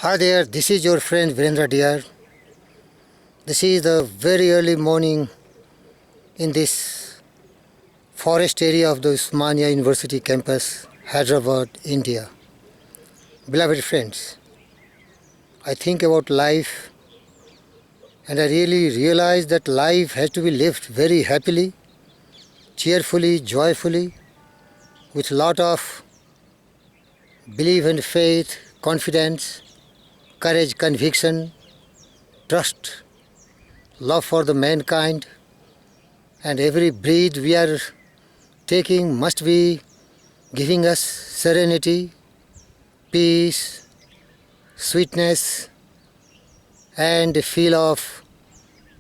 Hi there, this is your friend Virendra dear. This is the very early morning in this forest area of the Usmania University campus, Hyderabad, India. Beloved friends, I think about life and I really realize that life has to be lived very happily, cheerfully, joyfully, with lot of belief and faith, confidence, courage, conviction, trust, love for the mankind, and every breath we are taking must be giving us serenity, peace, sweetness, and a feel of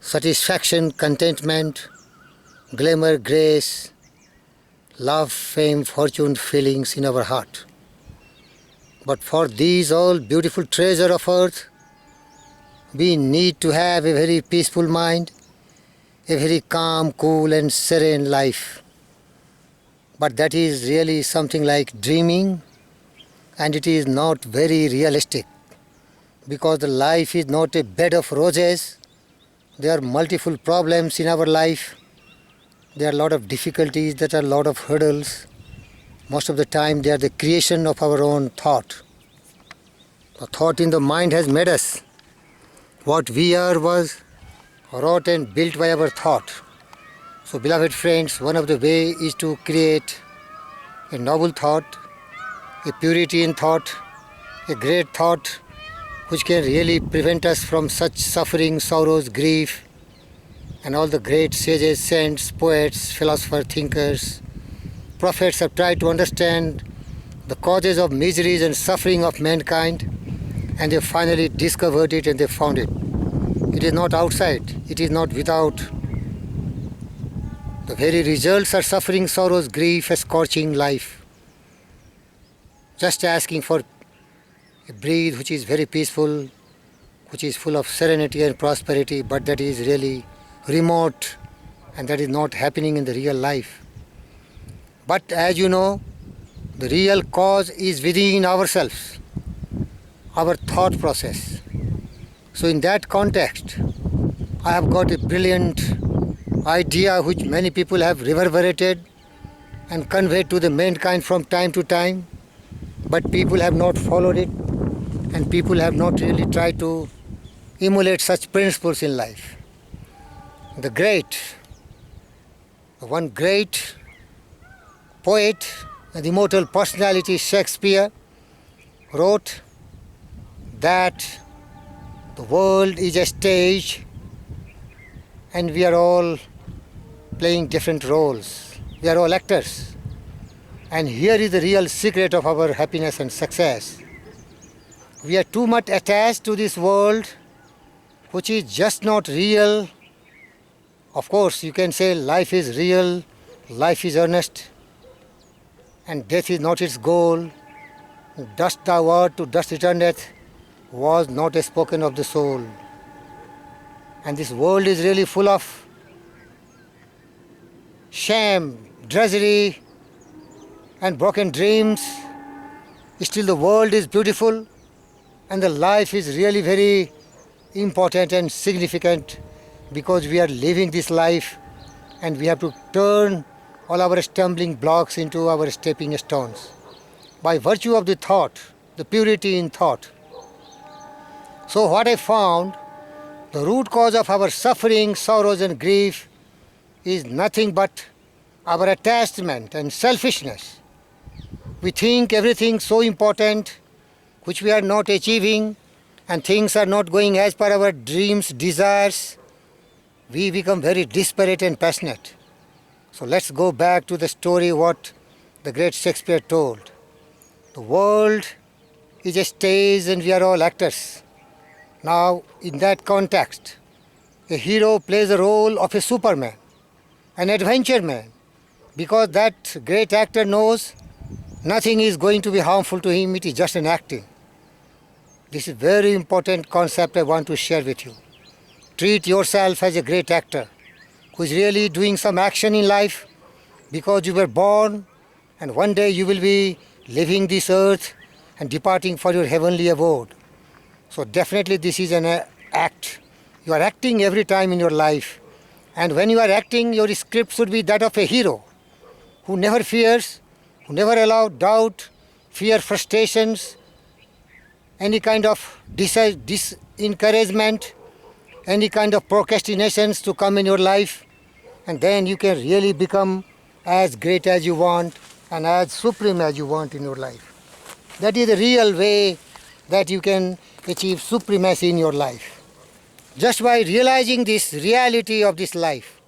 satisfaction, contentment, glamour, grace, love, fame, fortune, feelings in our heart. But for these all beautiful treasure of earth, we need to have a very peaceful mind, a very calm, cool and serene life. But that is really something like dreaming, and it is not very realistic, because the life is not a bed of roses. There are multiple problems in our life. There are a lot of difficulties, there are a lot of hurdles. Most of the time they are the creation of our own thought. The thought in the mind has made us. What we are was wrought and built by our thought. So beloved friends, one of the way is to create a noble thought, a purity in thought, a great thought which can really prevent us from such suffering, sorrows, grief, and all the great sages, saints, poets, philosophers, thinkers, prophets have tried to understand the causes of miseries and suffering of mankind, and they finally discovered it and they found it. It is not outside, it is not without. The very results are suffering, sorrows, grief, a scorching life. Just asking for a breath which is very peaceful, which is full of serenity and prosperity, but that is really remote and that is not happening in the real life. But as you know, the real cause is within ourselves, our thought process. So in that context, I have got a brilliant idea which many people have reverberated and conveyed to the mankind from time to time, but people have not followed it and people have not really tried to emulate such principles in life. The one great poet and immortal personality, Shakespeare, wrote that the world is a stage and we are all playing different roles. We are all actors. And here is the real secret of our happiness and success. We are too much attached to this world which is just not real. Of course, you can say life is real, life is earnest, and death is not its goal. Dust thou art, to dust returneth, was not a spoken of the soul. And this world is really full of shame, drudgery, and broken dreams. Still the world is beautiful and the life is really very important and significant, because we are living this life and we have to turn all our stumbling blocks into our stepping stones by virtue of the thought, the purity in thought. So what I found, the root cause of our suffering, sorrows and grief is nothing but our attachment and selfishness. We think everything so important which we are not achieving, and things are not going as per our dreams, desires. We become very desperate and passionate. So let's go back to the story what the great Shakespeare told. The world is a stage and we are all actors. Now, in that context, a hero plays the role of a superman, an adventure man, because that great actor knows nothing is going to be harmful to him, it is just an acting. This is a very important concept I want to share with you. Treat yourself as a great actor who is really doing some action in life, because you were born and one day you will be leaving this earth and departing for your heavenly abode. So definitely this is an act. You are acting every time in your life. And when you are acting, your script should be that of a hero who never fears, who never allows doubt, fear, frustrations, any kind of disencouragement, any kind of procrastinations to come in your life. And then you can really become as great as you want and as supreme as you want in your life. That is the real way that you can achieve supremacy in your life. Just by realizing this reality of this life,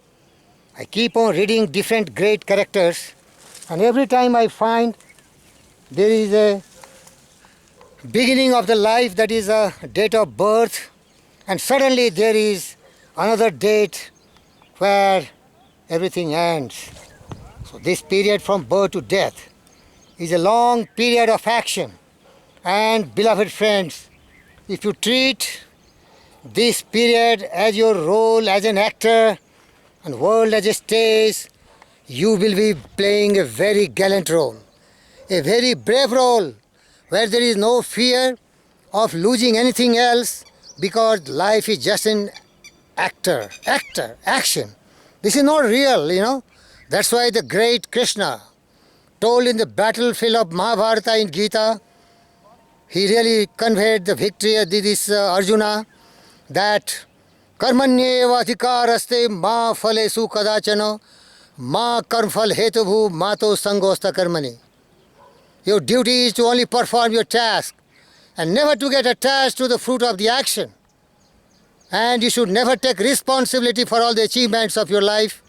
I keep on reading different great characters, and every time I find there is a beginning of the life, that is a date of birth, and suddenly there is another date where everything ends. So this period from birth to death is a long period of action. And beloved friends, if you treat this period as your role as an actor and world as a stage, you will be playing a very gallant role, a very brave role, where there is no fear of losing anything else, because life is just an action. This is not real. That's why the great Krishna told in the battlefield of Mahabharata in Gita, he really conveyed the victory of this Arjuna, that karmanyeva adhikaraste ma phalesu kadachana ma karmphal hetubhu mato sangosta karmani. Your duty is to only perform your task and never to get attached to the fruit of the action. And you should never take responsibility for all the achievements of your life.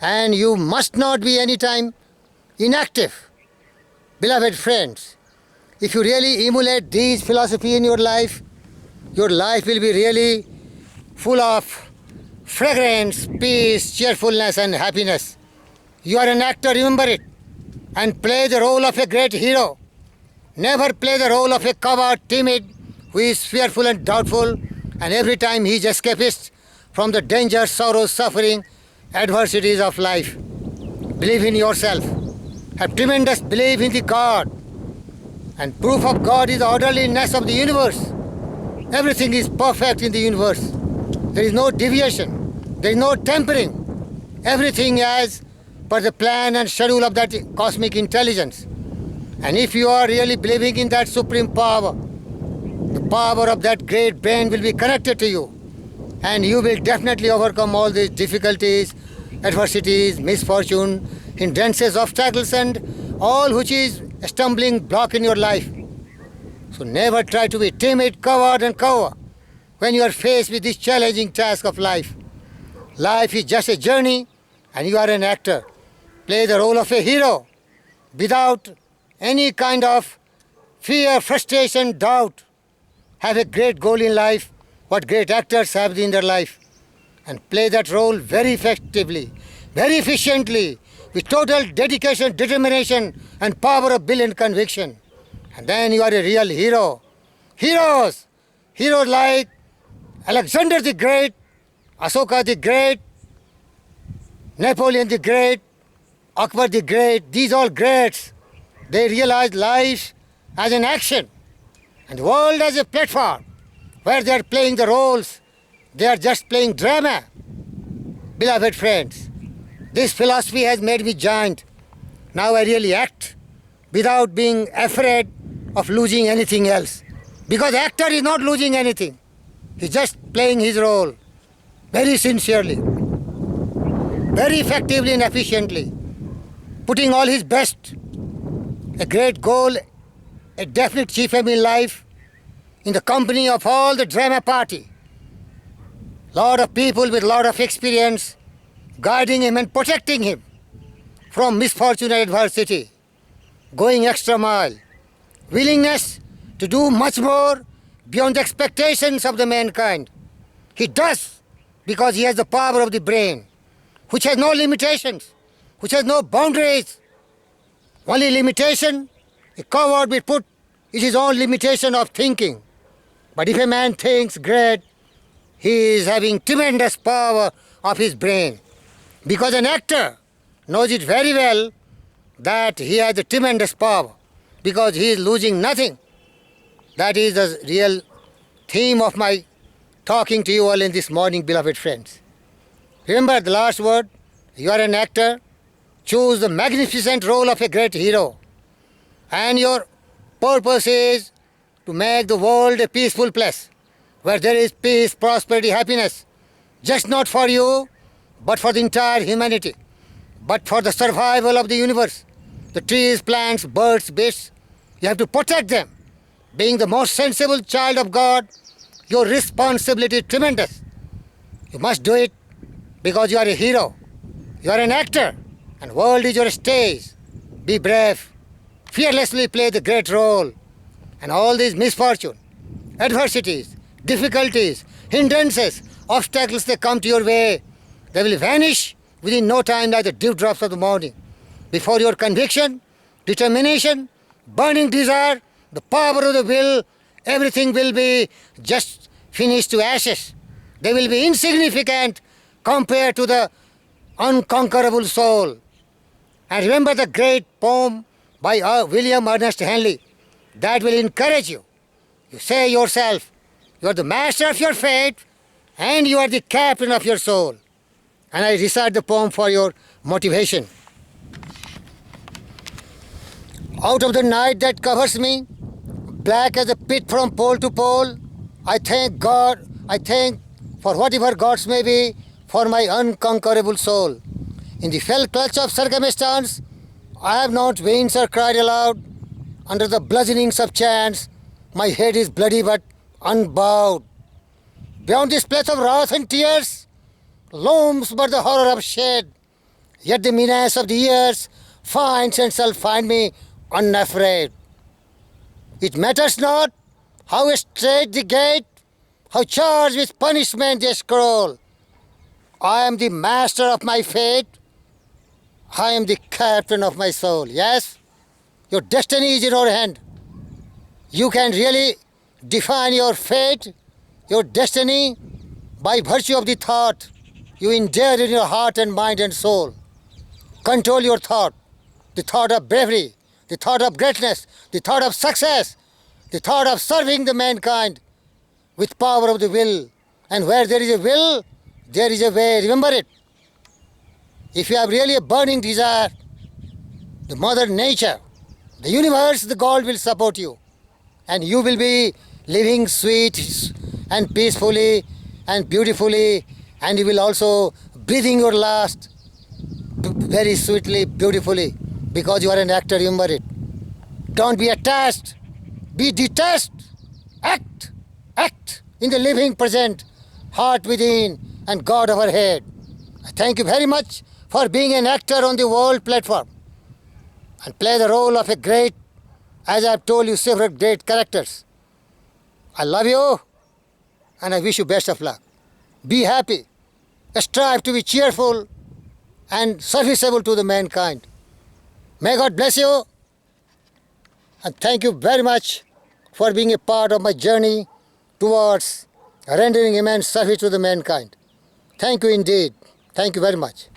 And you must not be anytime inactive. Beloved friends, if you really emulate these philosophy in your life will be really full of fragrance, peace, cheerfulness and happiness. You are an actor, remember it, and play the role of a great hero. Never play the role of a coward, timid, who is fearful and doubtful, and every time he is escapist from the danger, sorrow, suffering, adversities of life. Believe in yourself. Have tremendous belief in the God. And proof of God is the orderliness of the universe. Everything is perfect in the universe. There is no deviation. There is no tampering. Everything as per the plan and schedule of that cosmic intelligence. And if you are really believing in that supreme power, the power of that great brain will be connected to you. And you will definitely overcome all these difficulties, adversities, misfortune, hindrances, obstacles, and all which is a stumbling block in your life. So never try to be timid, coward, and cower when you are faced with this challenging task of life. Life is just a journey, and you are an actor. Play the role of a hero without any kind of fear, frustration, doubt. Have a great goal in life, what great actors have in their life, and play that role very effectively, very efficiently, with total dedication, determination, and power of will and conviction. And then you are a real hero. Heroes like Alexander the Great, Ashoka the Great, Napoleon the Great, Akbar the Great, these all greats. They realized life as an action and the world as a platform where they are playing the roles. They are just playing drama. Beloved friends, this philosophy has made me giant. Now I really act without being afraid of losing anything else. Because the actor is not losing anything. He's just playing his role very sincerely, very effectively and efficiently, putting all his best. A great goal, a definite chief aim in life, in the company of all the drama party. Lot of people with lot of experience guiding him and protecting him from misfortune and adversity, going extra mile, willingness to do much more beyond the expectations of the mankind. He does because he has the power of the brain, which has no limitations, which has no boundaries. Only limitation, a coward will put is his own limitation of thinking. But if a man thinks great, he is having tremendous power of his brain. Because an actor knows it very well that he has a tremendous power, because he is losing nothing. That is the real theme of my talking to you all in this morning, beloved friends. Remember the last word, you are an actor. Choose the magnificent role of a great hero. And your purpose is to make the world a peaceful place where there is peace, prosperity, happiness. Just not for you, but for the entire humanity. But for the survival of the universe. The trees, plants, birds, beasts, you have to protect them. Being the most sensible child of God, your responsibility is tremendous. You must do it because you are a hero. You are an actor, and world is your stage. Be brave. Fearlessly play the great role. And all these misfortunes, adversities, difficulties, hindrances, obstacles that come to your way, they will vanish within no time like the dewdrops of the morning. Before your conviction, determination, burning desire, the power of the will, everything will be just finished to ashes. They will be insignificant compared to the unconquerable soul. And remember the great poem by William Ernest Henley. That will encourage you. You say yourself, you are the master of your fate and you are the captain of your soul. And I recite the poem for your motivation. Out of the night that covers me, black as a pit from pole to pole, I thank God, I thank for whatever gods may be, for my unconquerable soul. In the fell clutch of circumstance, I have not weaned or cried aloud. Under the bludgeonings of chance, my head is bloody but unbowed. Beyond this place of wrath and tears, looms but the horror of shade. Yet the menace of the years finds and shall find me unafraid. It matters not how straight the gate, how charged with punishment they scroll. I am the master of my fate. I am the captain of my soul. Yes, your destiny is in your hand. You can really define your fate, your destiny, by virtue of the thought you endure in your heart and mind and soul. Control your thought, the thought of bravery, the thought of greatness, the thought of success, the thought of serving the mankind with power of the will. And where there is a will, there is a way. Remember it. If you have really a burning desire, the mother nature, the universe, the God will support you. And you will be living sweet and peacefully and beautifully, and you will also breathing your last very sweetly, beautifully, because you are an actor, remember it. Don't be attached, be detached. Act in the living present, heart within and God overhead. I thank you very much for being an actor on the world platform and play the role of a great, as I have told you, several great characters. I love you and I wish you best of luck. Be happy, strive to be cheerful and serviceable to the mankind. May God bless you, and thank you very much for being a part of my journey towards rendering immense service to the mankind. Thank you indeed. Thank you very much.